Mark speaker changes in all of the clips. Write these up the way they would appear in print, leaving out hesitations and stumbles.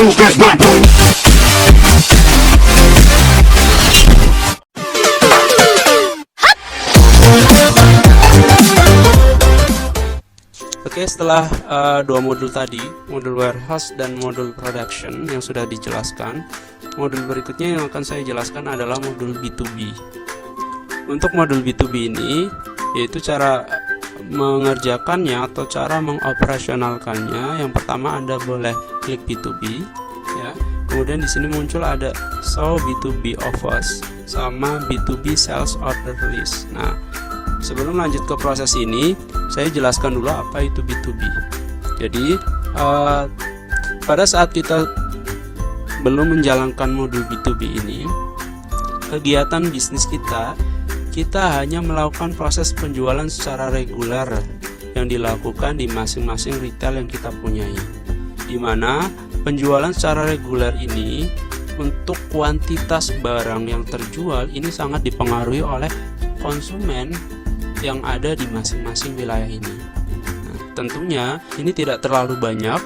Speaker 1: Oke, setelah dua modul tadi, modul warehouse dan modul production yang sudah dijelaskan, modul berikutnya yang akan saya jelaskan adalah modul B2B. Untuk modul B2B ini, yaitu cara mengerjakannya atau cara mengoperasionalkannya. Yang pertama, Anda boleh klik B2B, ya. Kemudian di sini muncul ada show B2B offers sama B2B sales order list. Nah, sebelum lanjut ke proses ini, saya jelaskan dulu apa itu B2B. Jadi pada saat kita belum menjalankan modul B2B ini, kegiatan bisnis kita hanya melakukan proses penjualan secara reguler yang dilakukan di masing-masing retail yang kita punyai, dimana penjualan secara reguler ini untuk kuantitas barang yang terjual ini sangat dipengaruhi oleh konsumen yang ada di masing-masing wilayah ini. Nah, tentunya ini tidak terlalu banyak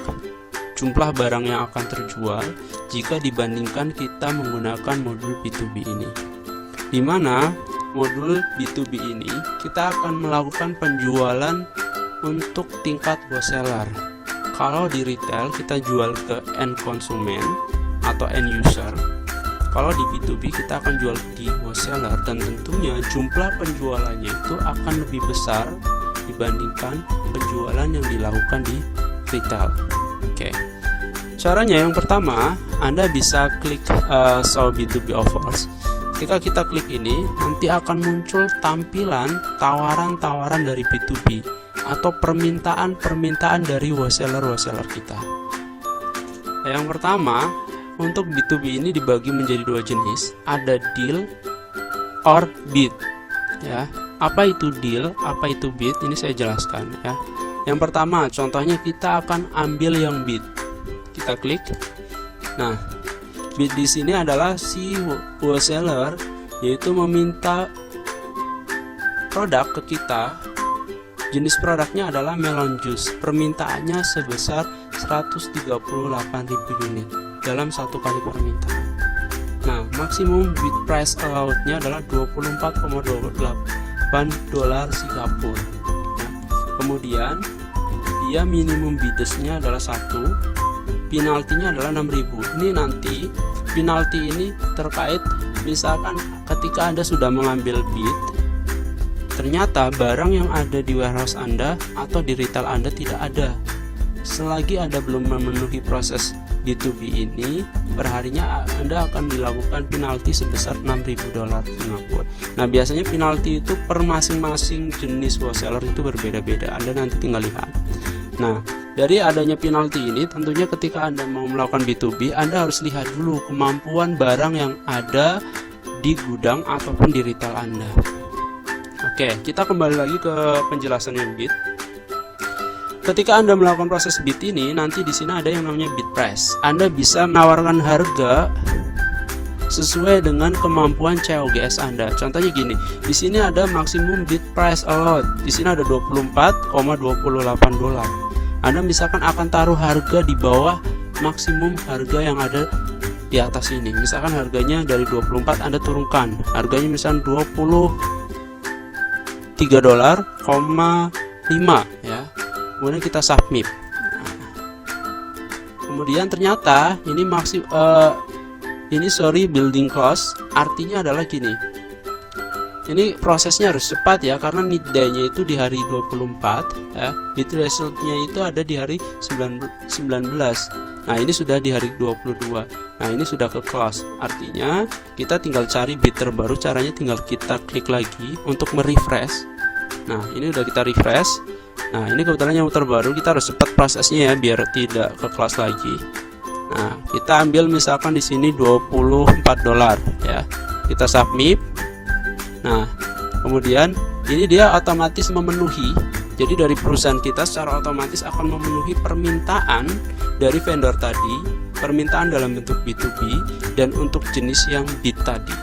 Speaker 1: jumlah barang yang akan terjual jika dibandingkan kita menggunakan modul B2B ini, di mana modul B2B ini kita akan melakukan penjualan untuk tingkat wholesaler. Kalau di retail kita jual ke end konsumen atau end user, kalau di B2B kita akan jual di wholesaler, dan tentunya jumlah penjualannya itu akan lebih besar dibandingkan penjualan yang dilakukan di retail. Oke. Caranya yang pertama, Anda bisa klik show B2B offers. Ketika kita klik ini, nanti akan muncul tampilan tawaran-tawaran dari B2B atau permintaan-permintaan dari wholesaler kita. Yang pertama, untuk B2B ini dibagi menjadi dua jenis, ada deal or bid, ya. Apa itu deal, apa itu bid? Ini saya jelaskan, ya. Yang pertama, contohnya kita akan ambil yang bid. Kita klik. Nah, bid di sini adalah si wholesaler, yaitu meminta produk ke kita. Jenis produknya adalah melon juice. Permintaannya sebesar 138.000 unit dalam satu kali permintaan. Nah, maksimum bid price allowed-nya adalah 24,28 dolar Singapura. Nah, kemudian dia minimum bidders-nya adalah 1, penaltinya adalah 6.000. Ini nanti penalti ini terkait misalkan ketika Anda sudah mengambil bid, ternyata barang yang ada di warehouse Anda atau di retail Anda tidak ada. Selagi Anda belum memenuhi proses B2B ini, perharinya Anda akan dilakukan penalti sebesar 6.000 dolar Singapura. Nah, biasanya penalti itu per masing-masing jenis wholesaler itu berbeda-beda. Anda nanti tinggal lihat. Nah, dari adanya penalti ini, tentunya ketika Anda mau melakukan B2B, Anda harus lihat dulu kemampuan barang yang ada di gudang ataupun di retail Anda. Oke, kita kembali lagi ke penjelasan yang bid. Ketika Anda melakukan proses bid ini, nanti di sini ada yang namanya bid price. Anda bisa menawarkan harga sesuai dengan kemampuan COGS Anda. Contohnya gini, di sini ada maksimum bid price allowed. Di sini ada 24,28 dolar. Anda misalkan akan taruh harga di bawah maksimum harga yang ada di atas ini. Misalkan harganya dari 24 Anda turunkan. Harganya misalkan 23 dolar, 5 ya. Kemudian kita submit. Kemudian ternyata ini building cost, artinya adalah gini. Ini prosesnya harus cepat ya, karena need day-nya itu di hari 24 ya. Bid result-nya itu ada di hari 19. Nah, ini sudah di hari 22. Nah, ini sudah ke close. Artinya kita tinggal cari bid terbaru, caranya tinggal kita klik lagi untuk merefresh. Nah, ini udah kita refresh. Nah, ini kebetulan yang terbaru, kita harus cepat prosesnya ya biar tidak ke close lagi. Nah, kita ambil misalkan di sini 24 dolar ya. Kita submit. Nah, kemudian ini dia otomatis memenuhi. Jadi dari perusahaan kita secara otomatis akan memenuhi permintaan dari vendor tadi, permintaan dalam bentuk B2B dan untuk jenis yang bid tadi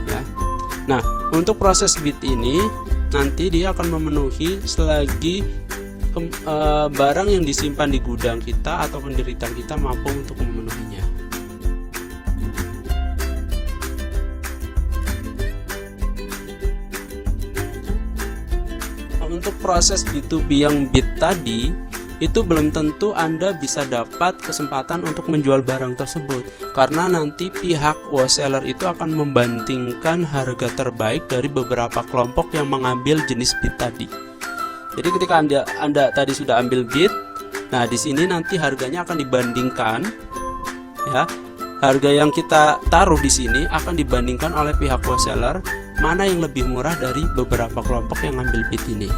Speaker 1: ya. Nah, untuk proses bid ini nanti dia akan memenuhi selagi barang yang disimpan di gudang kita ataupun di retail kita mampu untuk memenuhinya. proses B2B yang bid tadi, itu belum tentu Anda bisa dapat kesempatan untuk menjual barang tersebut, karena nanti pihak wholesaler itu akan membandingkan harga terbaik dari beberapa kelompok yang mengambil jenis bid tadi. Jadi ketika Anda tadi sudah ambil bid, nah di sini nanti harganya akan dibandingkan, ya. Harga yang kita taruh di sini akan dibandingkan oleh pihak wholesaler mana yang lebih murah dari beberapa kelompok yang ambil bid ini.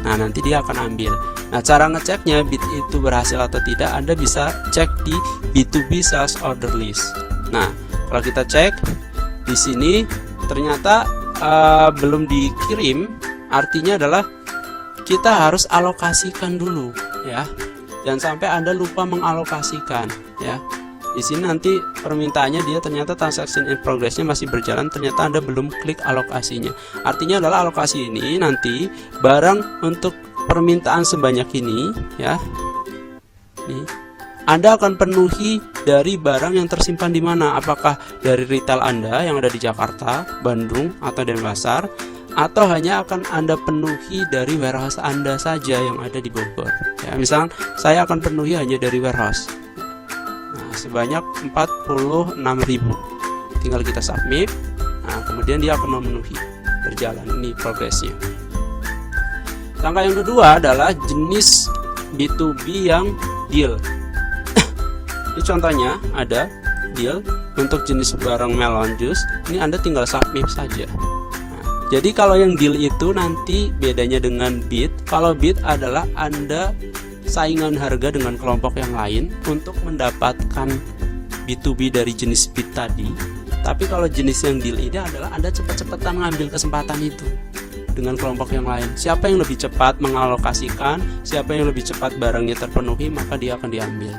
Speaker 1: Nah, nanti dia akan ambil. Nah, cara ngeceknya bid itu berhasil atau tidak, Anda bisa cek di B2B Sales Order List. Nah, kalau kita cek di sini ternyata belum dikirim, artinya adalah kita harus alokasikan dulu, ya. Jangan sampai Anda lupa mengalokasikan, ya. Di sini nanti permintaannya dia ternyata transaction in progress-nya masih berjalan, ternyata Anda belum klik alokasinya. Artinya adalah alokasi ini nanti barang untuk permintaan sebanyak ini, ya. Nih, Anda akan penuhi dari barang yang tersimpan di mana? Apakah dari retail Anda yang ada di Jakarta, Bandung, atau Denpasar, atau hanya akan Anda penuhi dari warehouse Anda saja yang ada di Bogor. Ya, misal saya akan penuhi hanya dari warehouse. Sebanyak 46.000. Tinggal kita submit. Nah, kemudian dia akan memenuhi. Berjalan ini progresnya. Langkah yang kedua adalah jenis B2B yang deal. Ini contohnya ada deal untuk jenis barang melon juice. Ini Anda tinggal submit saja. Nah, jadi kalau yang deal itu nanti bedanya dengan bid. Kalau bid adalah Anda saingan harga dengan kelompok yang lain untuk mendapatkan B2B dari jenis bid tadi. Tapi kalau jenis yang deal ini adalah Anda cepat-cepatan ngambil kesempatan itu dengan kelompok yang lain. Siapa yang lebih cepat mengalokasikan, siapa yang lebih cepat barangnya terpenuhi, maka dia akan diambil.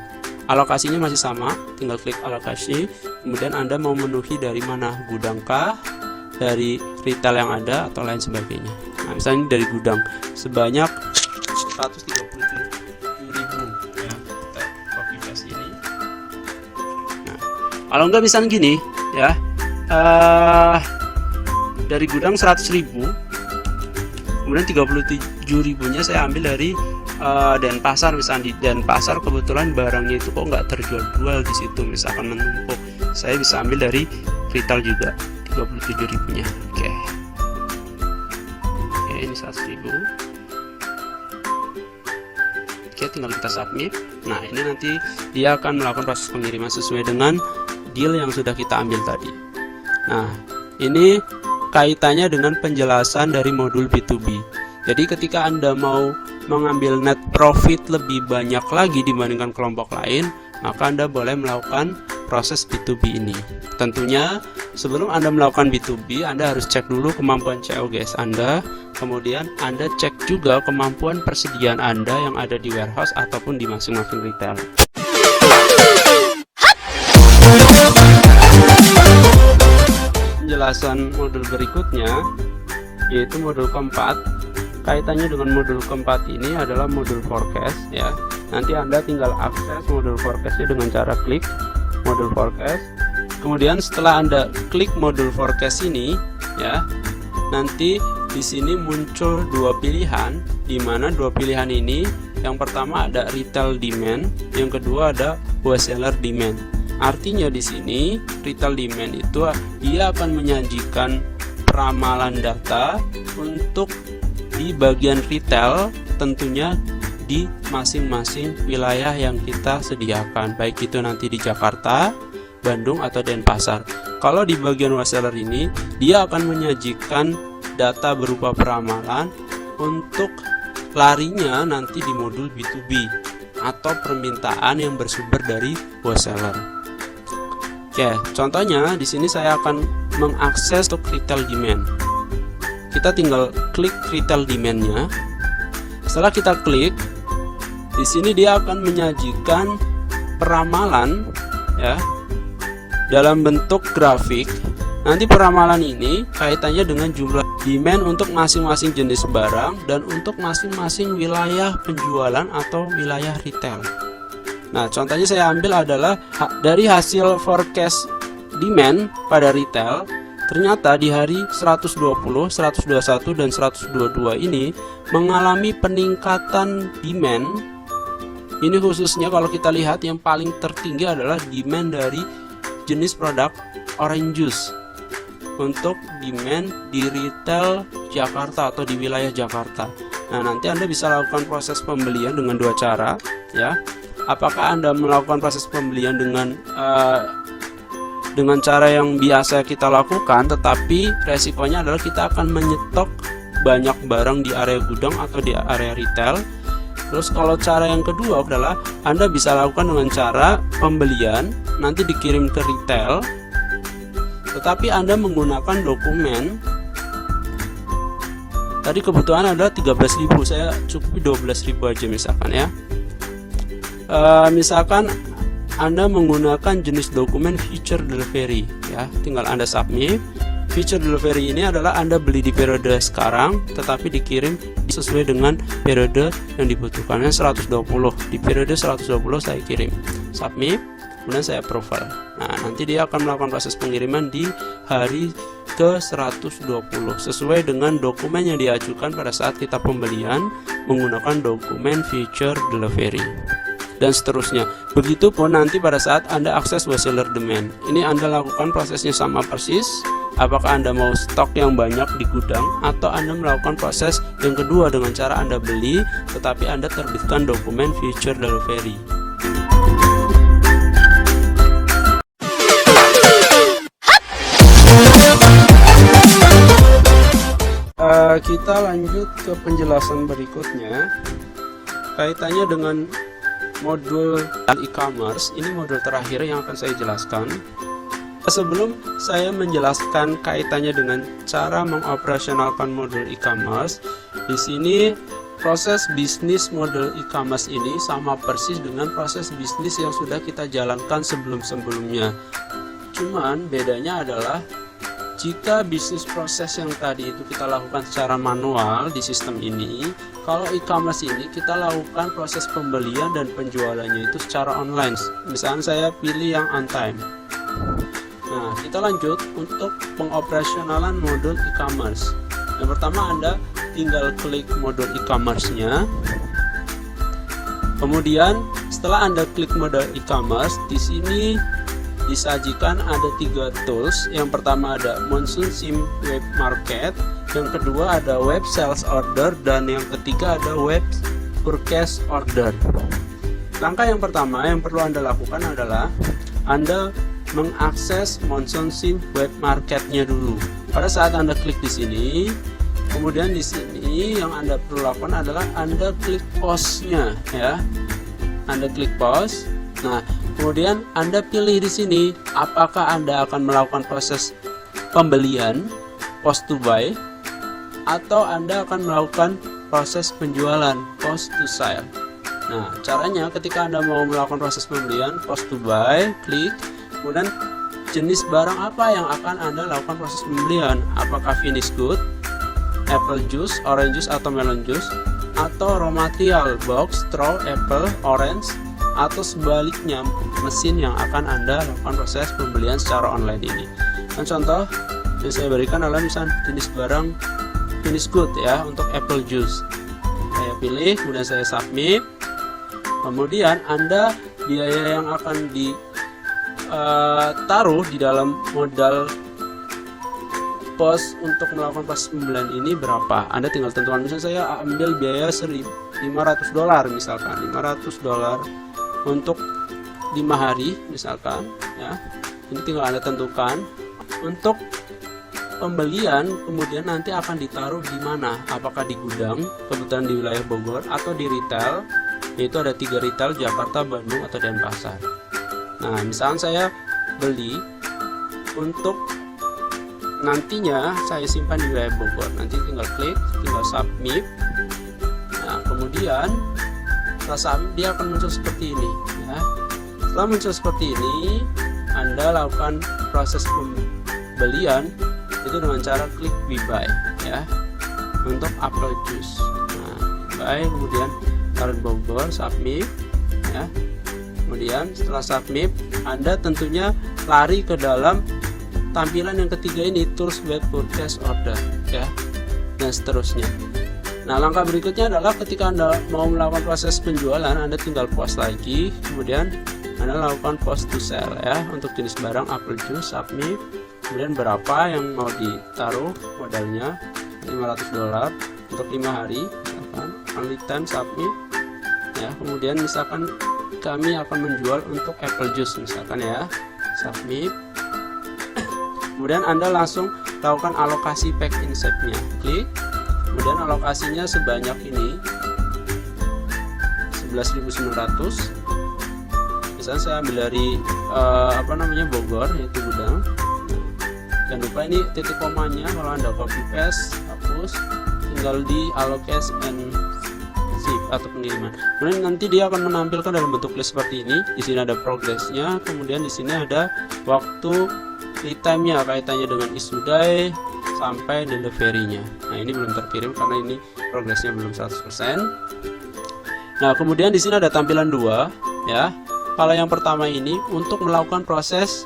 Speaker 1: Alokasinya masih sama, tinggal klik alokasi. Kemudian Anda mau memenuhi dari mana? Gudangkah, dari retail yang ada, atau lain sebagainya. Nah, misalnya dari gudang sebanyak 137.000, ya, kita copy paste ini. Nah, kalau enggak misalnya gini, ya, dari gudang 100.000, kemudian 37.000-nya saya ambil dari Denpasar. Misalnya di Denpasar kebetulan barangnya itu kok nggak terjual di situ, misalkan menumpuk, saya bisa ambil dari retail juga 37.000-nya. Oke, ini 100.000. Oke, tinggal kita submit. Nah, ini nanti dia akan melakukan proses pengiriman sesuai dengan deal yang sudah kita ambil tadi. Nah, ini kaitannya dengan penjelasan dari modul B2B. Jadi ketika Anda mau mengambil net profit lebih banyak lagi dibandingkan kelompok lain, maka Anda boleh melakukan proses B2B ini. Tentunya sebelum Anda melakukan B2B, Anda harus cek dulu kemampuan COGS Anda. Kemudian Anda cek juga kemampuan persediaan Anda yang ada di warehouse ataupun di masing-masing retail. Penjelasan modul berikutnya yaitu modul keempat. Kaitannya dengan modul keempat ini adalah modul forecast, ya. Nanti Anda tinggal akses modul forecastnya dengan cara klik modul forecast. Kemudian setelah Anda klik modul forecast ini, ya, nanti di sini muncul dua pilihan, di mana dua pilihan ini yang pertama ada retail demand, yang kedua ada wholesaler demand. Artinya di sini retail demand itu dia akan menyajikan peramalan data untuk di bagian retail, tentunya di masing-masing wilayah yang kita sediakan, baik itu nanti di Jakarta, Bandung, atau Denpasar. Kalau di bagian wholesaler ini, dia akan menyajikan data berupa peramalan untuk larinya nanti di modul B2B atau permintaan yang bersumber dari wholesaler. Oke, contohnya di sini saya akan mengakses untuk retail demand. Kita tinggal klik retail demand-nya. Setelah kita klik, di sini dia akan menyajikan peramalan, ya, dalam bentuk grafik. Nanti peramalan ini kaitannya dengan jumlah demand untuk masing-masing jenis barang dan untuk masing-masing wilayah penjualan atau wilayah retail. Nah, contohnya saya ambil adalah dari hasil forecast demand pada retail. Ternyata di hari 120, 121, dan 122 ini mengalami peningkatan demand. Ini khususnya kalau kita lihat yang paling tertinggi adalah demand dari jenis produk orange juice untuk demand di retail Jakarta atau di wilayah Jakarta. Nah, nanti Anda bisa lakukan proses pembelian dengan dua cara, ya. Apakah Anda melakukan proses pembelian dengan cara yang biasa kita lakukan, tetapi resikonya adalah kita akan menyetok banyak barang di area gudang atau di area retail. Terus kalau cara yang kedua adalah Anda bisa lakukan dengan cara pembelian nanti dikirim ke retail, tetapi Anda menggunakan dokumen. Tadi kebutuhan adalah 13.000, saya cukupi 12.000 aja misalkan, ya. Misalkan Anda menggunakan jenis dokumen feature delivery, ya, tinggal Anda submit. Feature delivery ini adalah Anda beli di periode sekarang tetapi dikirim sesuai dengan periode yang dibutuhkannya 120. Di periode 120 saya kirim. Submit, kemudian saya approval. Nah, nanti dia akan melakukan proses pengiriman di hari ke 120 sesuai dengan dokumen yang diajukan pada saat kita pembelian menggunakan dokumen feature delivery, dan seterusnya. Begitupun nanti pada saat Anda akses wholesaler demand. Ini Anda lakukan prosesnya sama persis. Apakah Anda mau stok yang banyak di gudang, atau Anda melakukan proses yang kedua dengan cara Anda beli tetapi Anda terbitkan dokumen feature delivery. Kita lanjut ke penjelasan berikutnya kaitannya dengan modul e-commerce. Ini modul terakhir yang akan saya jelaskan. Sebelum saya menjelaskan kaitannya dengan cara mengoperasionalkan modul e-commerce, di sini proses bisnis modul e-commerce ini sama persis dengan proses bisnis yang sudah kita jalankan sebelum-sebelumnya. Cuman bedanya adalah jika bisnis proses yang tadi itu kita lakukan secara manual di sistem ini, kalau e-commerce ini kita lakukan proses pembelian dan penjualannya itu secara online. Misalnya saya pilih yang on time. Nah, kita lanjut untuk pengoperasionalan modul e-commerce. Yang pertama, Anda tinggal klik modul e-commerce-nya. Kemudian setelah Anda klik modul e-commerce, di sini disajikan ada 3 tools. Yang pertama ada Monsoon Sim Web Market, yang kedua ada Web Sales Order, dan yang ketiga ada Web Purchase Order. Langkah yang pertama yang perlu Anda lakukan adalah Anda mengakses Monsoon Sim Web Market-nya dulu. Pada saat Anda klik di sini, kemudian di sini yang Anda perlu lakukan adalah Anda klik pause-nya, ya. Anda klik pause. Nah, kemudian Anda pilih di sini apakah Anda akan melakukan proses pembelian post to buy, atau Anda akan melakukan proses penjualan post to sale. Nah, caranya ketika Anda mau melakukan proses pembelian post to buy, klik, kemudian jenis barang apa yang akan Anda lakukan proses pembelian, apakah finished good, apple juice, orange juice atau melon juice, atau raw material box, straw, apple, orange, atau sebaliknya mesin yang akan Anda lakukan proses pembelian secara online ini. Dan contoh yang saya berikan adalah misalnya jenis barang finished good, ya, untuk apple juice. Saya pilih, kemudian saya submit. Kemudian Anda biaya yang akan ditaruh di dalam modal pos untuk melakukan proses pembelian ini berapa. Anda tinggal tentukan, misalnya saya ambil biaya $500 misalkan, $500 untuk 5 hari misalkan, ya. Ini tinggal Anda tentukan. Untuk pembelian kemudian nanti akan ditaruh di mana, apakah di gudang, kebetulan di wilayah Bogor, atau di retail, yaitu ada 3 retail, Jakarta, Bandung, atau Denpasar. Nah, misalnya saya beli untuk nantinya saya simpan di wilayah Bogor, nanti tinggal klik, tinggal submit. Nah, kemudian setelah submit dia akan muncul seperti ini, ya. Setelah muncul seperti ini, Anda lakukan proses pembelian itu dengan cara klik we buy, ya, untuk apple juice. Nah, buy, kemudian taruh Bogor, submit, ya. Kemudian setelah submit, Anda tentunya lari ke dalam tampilan yang ketiga ini, tools web purchase order, ya, dan seterusnya. Nah, langkah berikutnya adalah ketika Anda mau melakukan proses penjualan, Anda tinggal post lagi, kemudian Anda lakukan post to sell ya, untuk jenis barang apple juice, submit, kemudian berapa yang mau ditaruh modalnya, $500 untuk 5 hari, misalkan only 10 submit ya. Kemudian misalkan kami akan menjual untuk apple juice misalkan ya, submit. Kemudian Anda langsung lakukan alokasi pack insert-nya, klik. Kemudian alokasinya sebanyak ini 11.900. Misalnya saya ambil dari Bogor, yaitu gudang. Jangan lupa ini titik komanya, kalau Anda copy paste, hapus, tinggal di allocate and zip atau pengiriman. Kemudian nanti dia akan menampilkan dalam bentuk list seperti ini. Di sini ada progresnya, kemudian di sini ada waktu lead time-nya, kaitannya dengan issue day sampai delivery-nya. Nah, ini belum terkirim karena ini progresnya belum 100%. Nah, kemudian di sini ada tampilan 2 ya. Kalau yang pertama ini untuk melakukan proses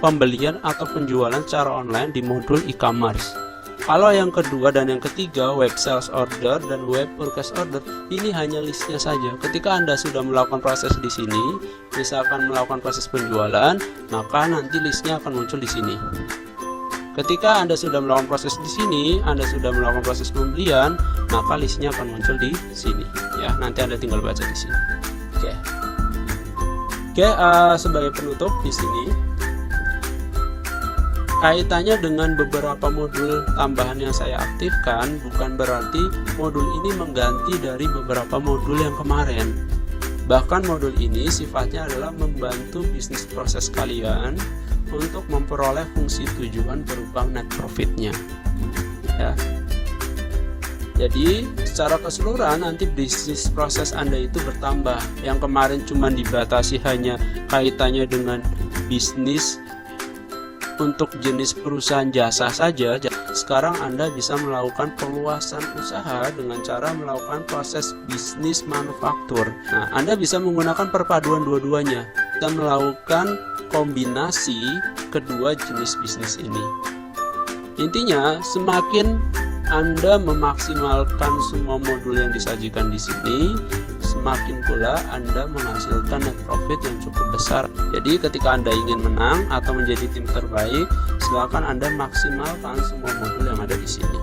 Speaker 1: pembelian atau penjualan secara online di modul e-commerce. Kalau yang kedua dan yang ketiga, web sales order dan web purchase order, ini hanya listnya saja. Ketika Anda sudah melakukan proses di sini, misalkan melakukan proses penjualan, maka nanti listnya akan muncul di sini. Ketika Anda sudah melakukan proses di sini, Anda sudah melakukan proses pembelian, maka listnya akan muncul di sini. Ya, nanti Anda tinggal baca di sini. Oke, sebagai penutup di sini, kaitannya dengan beberapa modul tambahan yang saya aktifkan, bukan berarti modul ini mengganti dari beberapa modul yang kemarin. Bahkan modul ini sifatnya adalah membantu bisnis proses kalian untuk memperoleh fungsi tujuan berupa net profitnya ya. Jadi secara keseluruhan nanti bisnis proses Anda itu bertambah. Yang kemarin cuma dibatasi hanya kaitannya dengan bisnis untuk jenis perusahaan jasa saja, sekarang Anda bisa melakukan perluasan usaha dengan cara melakukan proses bisnis manufaktur. Nah, Anda bisa menggunakan perpaduan dua-duanya dan melakukan kombinasi kedua jenis bisnis ini. Intinya, semakin Anda memaksimalkan semua modul yang disajikan di sini, semakin pula Anda menghasilkan net profit yang cukup besar. Jadi ketika Anda ingin menang atau menjadi tim terbaik, silakan Anda maksimalkan semua modul yang ada di sini.